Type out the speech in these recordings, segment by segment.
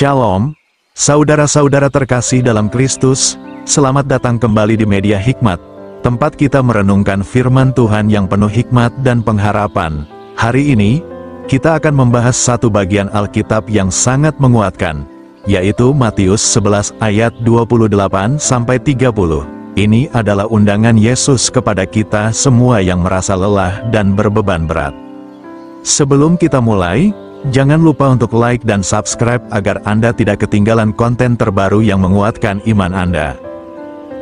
Shalom, saudara-saudara terkasih dalam Kristus, selamat datang kembali di Media Hikmat, tempat kita merenungkan firman Tuhan yang penuh hikmat dan pengharapan. Hari ini, kita akan membahas satu bagian Alkitab yang sangat menguatkan, yaitu Matius 11 ayat 28-30. Ini adalah undangan Yesus kepada kita semua yang merasa lelah dan berbeban berat. Sebelum kita mulai, jangan lupa untuk like dan subscribe agar Anda tidak ketinggalan konten terbaru yang menguatkan iman Anda.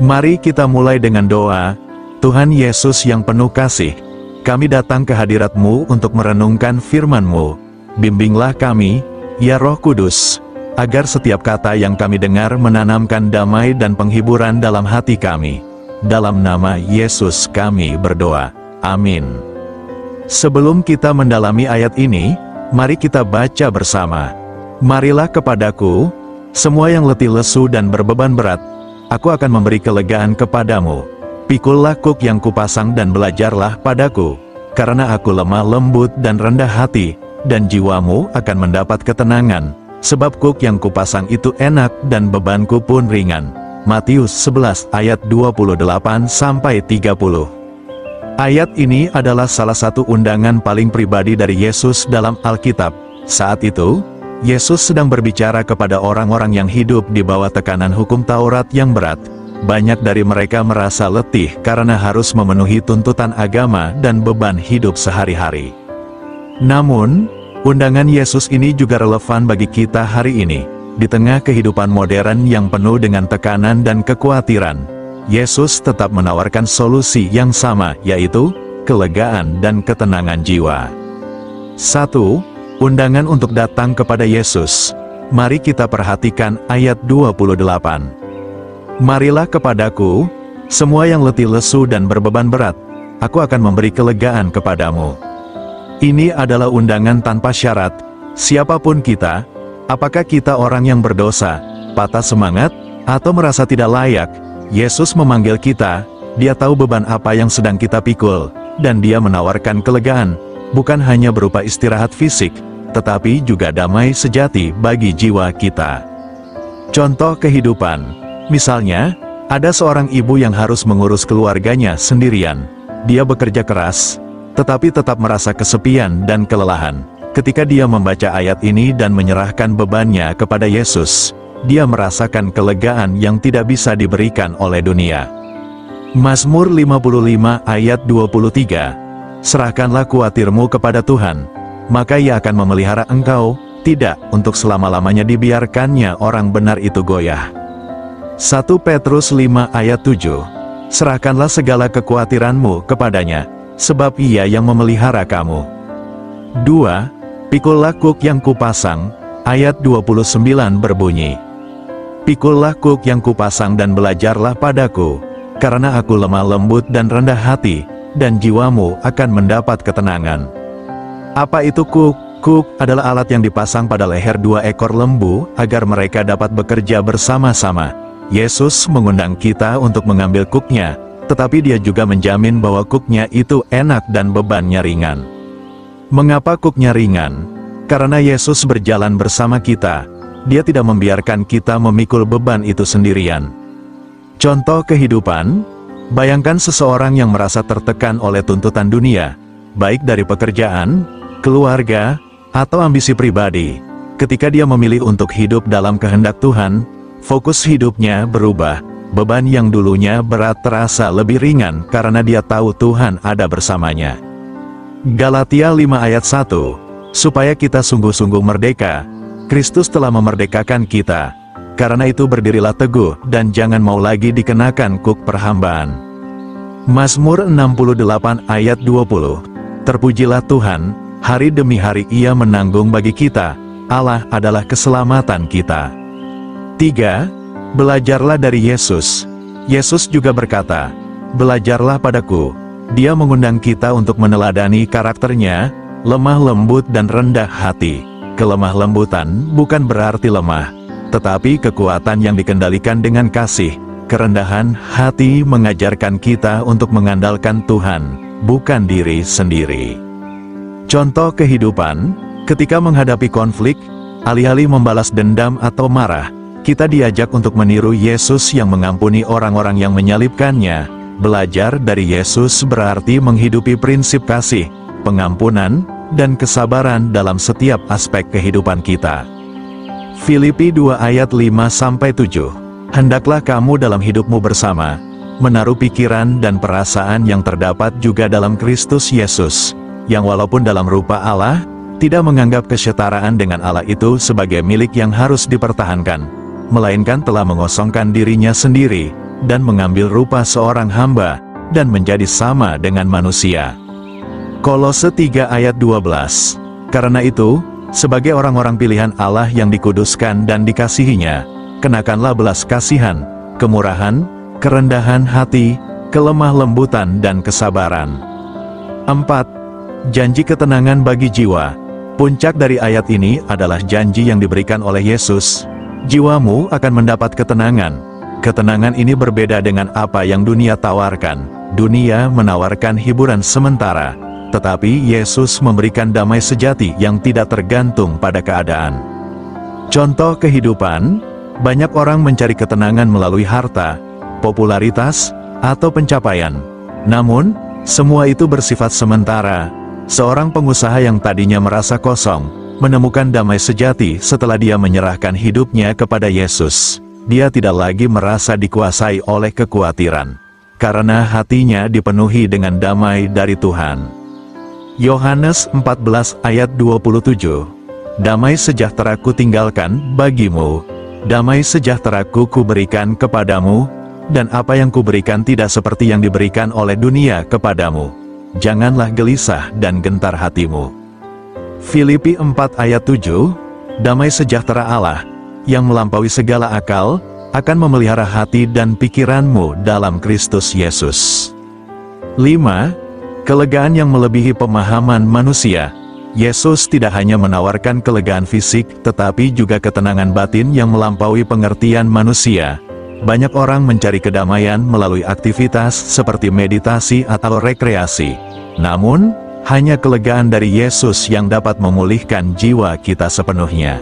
Mari kita mulai dengan doa. Tuhan Yesus yang penuh kasih, kami datang ke hadirat-Mu untuk merenungkan firman-Mu. Bimbinglah kami, ya Roh Kudus, agar setiap kata yang kami dengar menanamkan damai dan penghiburan dalam hati kami. Dalam nama Yesus kami berdoa. Amin. Sebelum kita mendalami ayat ini, mari kita baca bersama. Marilah kepadaku, semua yang letih lesu dan berbeban berat, aku akan memberi kelegaan kepadamu. Pikullah kuk yang kupasang dan belajarlah padaku, karena aku lemah lembut dan rendah hati, dan jiwamu akan mendapat ketenangan, sebab kuk yang kupasang itu enak dan bebanku pun ringan. Matius 11 ayat 28-30. Ayat ini adalah salah satu undangan paling pribadi dari Yesus dalam Alkitab. Saat itu, Yesus sedang berbicara kepada orang-orang yang hidup di bawah tekanan hukum Taurat yang berat. Banyak dari mereka merasa letih karena harus memenuhi tuntutan agama dan beban hidup sehari-hari. Namun, undangan Yesus ini juga relevan bagi kita hari ini. Di tengah kehidupan modern yang penuh dengan tekanan dan kekhawatiran, Yesus tetap menawarkan solusi yang sama, yaitu kelegaan dan ketenangan jiwa. 1. Undangan untuk datang kepada Yesus. Mari kita perhatikan ayat 28. Marilah kepadaku, semua yang letih lesu dan berbeban berat, aku akan memberi kelegaan kepadamu. Ini adalah undangan tanpa syarat. Siapapun kita, apakah kita orang yang berdosa, patah semangat, atau merasa tidak layak, Yesus memanggil kita. Dia tahu beban apa yang sedang kita pikul, dan Dia menawarkan kelegaan, bukan hanya berupa istirahat fisik, tetapi juga damai sejati bagi jiwa kita. Contoh kehidupan. Misalnya, ada seorang ibu yang harus mengurus keluarganya sendirian. Dia bekerja keras, tetapi tetap merasa kesepian dan kelelahan. Ketika dia membaca ayat ini dan menyerahkan bebannya kepada Yesus, dia merasakan kelegaan yang tidak bisa diberikan oleh dunia. Mazmur 55 ayat 23. Serahkanlah kuatirmu kepada Tuhan, maka Ia akan memelihara engkau, tidak untuk selama-lamanya dibiarkannya orang benar itu goyah. 1 Petrus 5 ayat 7. Serahkanlah segala kekhawatiranmu kepadanya, sebab Ia yang memelihara kamu. 2. Pikullah kuk yang kupasang, ayat 29 berbunyi, pikullah kuk yang kupasang dan belajarlah padaku, karena aku lemah lembut dan rendah hati, dan jiwamu akan mendapat ketenangan. Apa itu kuk? Kuk adalah alat yang dipasang pada leher dua ekor lembu, agar mereka dapat bekerja bersama-sama. Yesus mengundang kita untuk mengambil kuknya, tetapi Dia juga menjamin bahwa kuknya itu enak dan bebannya ringan. Mengapa kuknya ringan? Karena Yesus berjalan bersama kita. Dia tidak membiarkan kita memikul beban itu sendirian. Contoh kehidupan, bayangkan seseorang yang merasa tertekan oleh tuntutan dunia, baik dari pekerjaan, keluarga, atau ambisi pribadi. Ketika dia memilih untuk hidup dalam kehendak Tuhan, fokus hidupnya berubah. Beban yang dulunya berat terasa lebih ringan karena dia tahu Tuhan ada bersamanya. Galatia 5 ayat 1. Supaya kita sungguh-sungguh merdeka, Kristus telah memerdekakan kita. Karena itu berdirilah teguh dan jangan mau lagi dikenakan kuk perhambaan. Mazmur 68 ayat 20. Terpujilah Tuhan, hari demi hari Ia menanggung bagi kita, Allah adalah keselamatan kita. 3. Belajarlah dari Yesus. Yesus juga berkata, belajarlah padaku. Dia mengundang kita untuk meneladani karakternya, lemah lembut dan rendah hati. Kelemah lembutan bukan berarti lemah, tetapi kekuatan yang dikendalikan dengan kasih. Kerendahan hati mengajarkan kita untuk mengandalkan Tuhan, bukan diri sendiri. Contoh kehidupan, ketika menghadapi konflik, Alih-alih membalas dendam atau marah, kita diajak untuk meniru Yesus yang mengampuni orang-orang yang menyalibkannya. Belajar dari Yesus berarti menghidupi prinsip kasih, pengampunan, dan kesabaran dalam setiap aspek kehidupan kita. Filipi 2 ayat 5-7. Hendaklah kamu dalam hidupmu bersama, menaruh pikiran dan perasaan yang terdapat juga dalam Kristus Yesus, yang walaupun dalam rupa Allah, tidak menganggap kesetaraan dengan Allah itu sebagai milik yang harus dipertahankan, melainkan telah mengosongkan dirinya sendiri, dan mengambil rupa seorang hamba, dan menjadi sama dengan manusia. Kolose 3 ayat 12. Karena itu, sebagai orang-orang pilihan Allah yang dikuduskan dan dikasihinya, kenakanlah belas kasihan, kemurahan, kerendahan hati, kelemah lembutan dan kesabaran. 4. Janji ketenangan bagi jiwa. Puncak dari ayat ini adalah janji yang diberikan oleh Yesus. Jiwamu akan mendapat ketenangan. Ketenangan ini berbeda dengan apa yang dunia tawarkan. Dunia menawarkan hiburan sementara, tetapi Yesus memberikan damai sejati yang tidak tergantung pada keadaan. Contoh kehidupan, banyak orang mencari ketenangan melalui harta, popularitas, atau pencapaian. Namun, semua itu bersifat sementara. Seorang pengusaha yang tadinya merasa kosong, menemukan damai sejati setelah dia menyerahkan hidupnya kepada Yesus. Dia tidak lagi merasa dikuasai oleh kekhawatiran, karena hatinya dipenuhi dengan damai dari Tuhan. Yohanes 14 ayat 27. Damai sejahtera ku tinggalkan bagimu, damai sejahtera ku berikan kepadamu, dan apa yang kuberikan tidak seperti yang diberikan oleh dunia kepadamu. Janganlah gelisah dan gentar hatimu. Filipi 4 ayat 7. Damai sejahtera Allah, yang melampaui segala akal, akan memelihara hati dan pikiranmu dalam Kristus Yesus. 5. Kelegaan yang melebihi pemahaman manusia. Yesus tidak hanya menawarkan kelegaan fisik, tetapi juga ketenangan batin yang melampaui pengertian manusia. Banyak orang mencari kedamaian melalui aktivitas seperti meditasi atau rekreasi. Namun, hanya kelegaan dari Yesus yang dapat memulihkan jiwa kita sepenuhnya.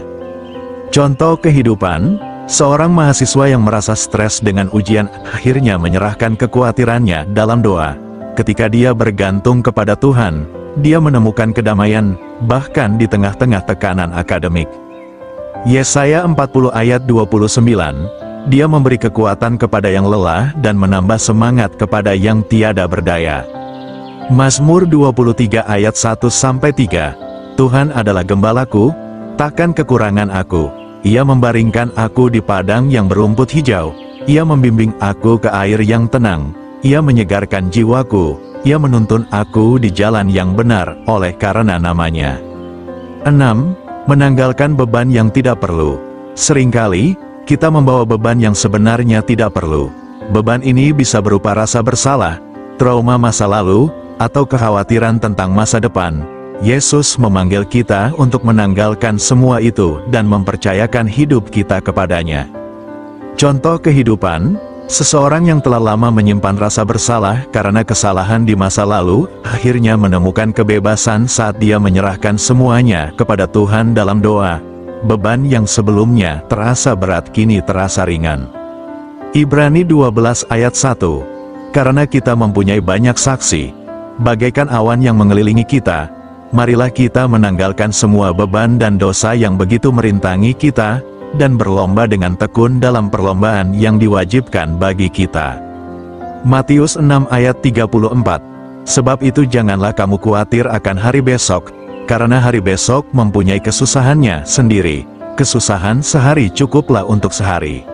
Contoh kehidupan, seorang mahasiswa yang merasa stres dengan ujian akhirnya menyerahkan kekhawatirannya dalam doa. Ketika dia bergantung kepada Tuhan, dia menemukan kedamaian, bahkan di tengah-tengah tekanan akademik. Yesaya 40 ayat 29. Dia memberi kekuatan kepada yang lelah dan menambah semangat kepada yang tiada berdaya. Mazmur 23 ayat 1-3. Tuhan adalah gembalaku, takkan kekurangan aku. Ia membaringkan aku di padang yang berumput hijau. Ia membimbing aku ke air yang tenang. Ia menyegarkan jiwaku. Ia menuntun aku di jalan yang benar oleh karena namanya. 6. Menanggalkan beban yang tidak perlu. Seringkali, kita membawa beban yang sebenarnya tidak perlu. Beban ini bisa berupa rasa bersalah, trauma masa lalu, atau kekhawatiran tentang masa depan. Yesus memanggil kita untuk menanggalkan semua itu dan mempercayakan hidup kita kepadanya. Contoh kehidupan, seseorang yang telah lama menyimpan rasa bersalah karena kesalahan di masa lalu, akhirnya menemukan kebebasan saat dia menyerahkan semuanya kepada Tuhan dalam doa. Beban yang sebelumnya terasa berat kini terasa ringan. Ibrani 12 ayat 1. Karena kita mempunyai banyak saksi, bagaikan awan yang mengelilingi kita, marilah kita menanggalkan semua beban dan dosa yang begitu merintangi kita, dan berlomba dengan tekun dalam perlombaan yang diwajibkan bagi kita. Matius 6 ayat 34. Sebab itu janganlah kamu khawatir akan hari besok, karena hari besok mempunyai kesusahannya sendiri. Kesusahan sehari cukuplah untuk sehari.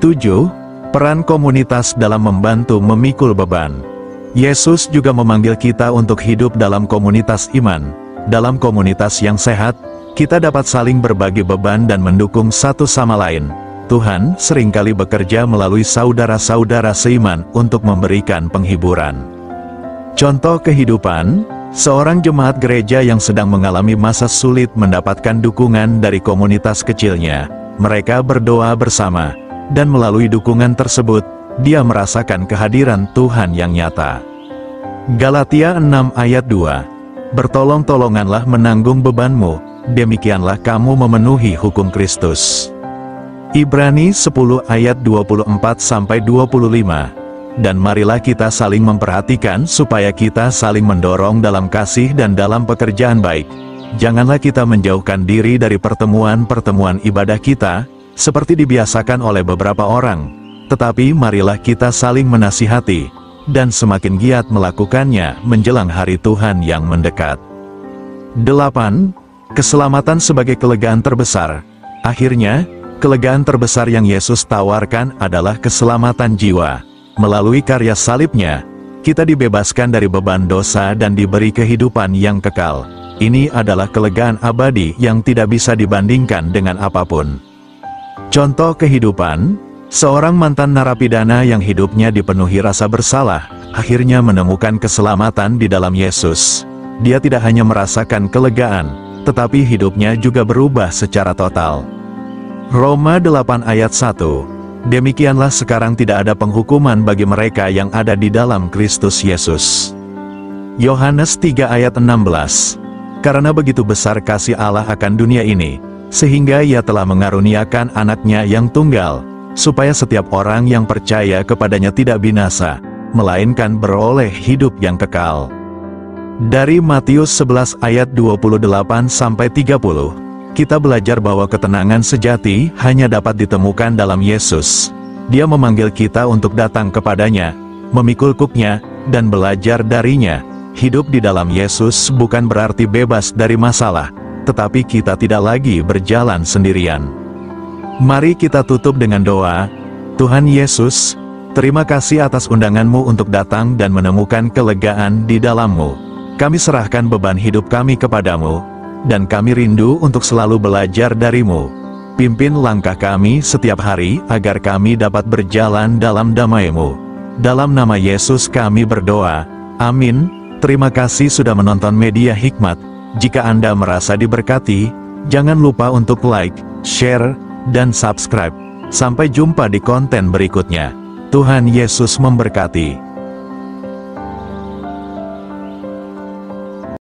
7. Peran komunitas dalam membantu memikul beban. Yesus juga memanggil kita untuk hidup dalam komunitas iman. Dalam komunitas yang sehat, kita dapat saling berbagi beban dan mendukung satu sama lain. Tuhan seringkali bekerja melalui saudara-saudara seiman untuk memberikan penghiburan. Contoh kehidupan, seorang jemaat gereja yang sedang mengalami masa sulit mendapatkan dukungan dari komunitas kecilnya. Mereka berdoa bersama, dan melalui dukungan tersebut, dia merasakan kehadiran Tuhan yang nyata. Galatia 6 ayat 2. Bertolong-tolonganlah menanggung bebanmu, demikianlah kamu memenuhi hukum Kristus. Ibrani 10 ayat 24-25. Dan marilah kita saling memperhatikan supaya kita saling mendorong dalam kasih dan dalam pekerjaan baik. Janganlah kita menjauhkan diri dari pertemuan-pertemuan ibadah kita, seperti dibiasakan oleh beberapa orang. Tetapi marilah kita saling menasihati, dan semakin giat melakukannya menjelang hari Tuhan yang mendekat. 8. Keselamatan sebagai kelegaan terbesar. Akhirnya, kelegaan terbesar yang Yesus tawarkan adalah keselamatan jiwa. Melalui karya salibnya, kita dibebaskan dari beban dosa dan diberi kehidupan yang kekal. Ini adalah kelegaan abadi yang tidak bisa dibandingkan dengan apapun. Contoh kehidupan, seorang mantan narapidana yang hidupnya dipenuhi rasa bersalah, akhirnya menemukan keselamatan di dalam Yesus. Dia tidak hanya merasakan kelegaan, tetapi hidupnya juga berubah secara total. Roma 8 ayat 1. Demikianlah sekarang tidak ada penghukuman bagi mereka yang ada di dalam Kristus Yesus. Yohanes 3 ayat 16. Karena begitu besar kasih Allah akan dunia ini, sehingga Ia telah mengaruniakan anaknya yang tunggal, supaya setiap orang yang percaya kepadanya tidak binasa, melainkan beroleh hidup yang kekal. Dari Matius 11 ayat 28-30. Kita belajar bahwa ketenangan sejati hanya dapat ditemukan dalam Yesus. Dia memanggil kita untuk datang kepadanya, memikul kuknya, dan belajar darinya. Hidup di dalam Yesus bukan berarti bebas dari masalah, tetapi kita tidak lagi berjalan sendirian. Mari kita tutup dengan doa. Tuhan Yesus, terima kasih atas undanganmu untuk datang dan menemukan kelegaan di dalam-Mu. Kami serahkan beban hidup kami kepadamu, dan kami rindu untuk selalu belajar dari-Mu. Pimpin langkah kami setiap hari agar kami dapat berjalan dalam damai-Mu. Dalam nama Yesus kami berdoa. Amin. Terima kasih sudah menonton Media Hikmat. Jika Anda merasa diberkati, jangan lupa untuk like, share, dan subscribe. Sampai jumpa di konten berikutnya. Tuhan Yesus memberkati.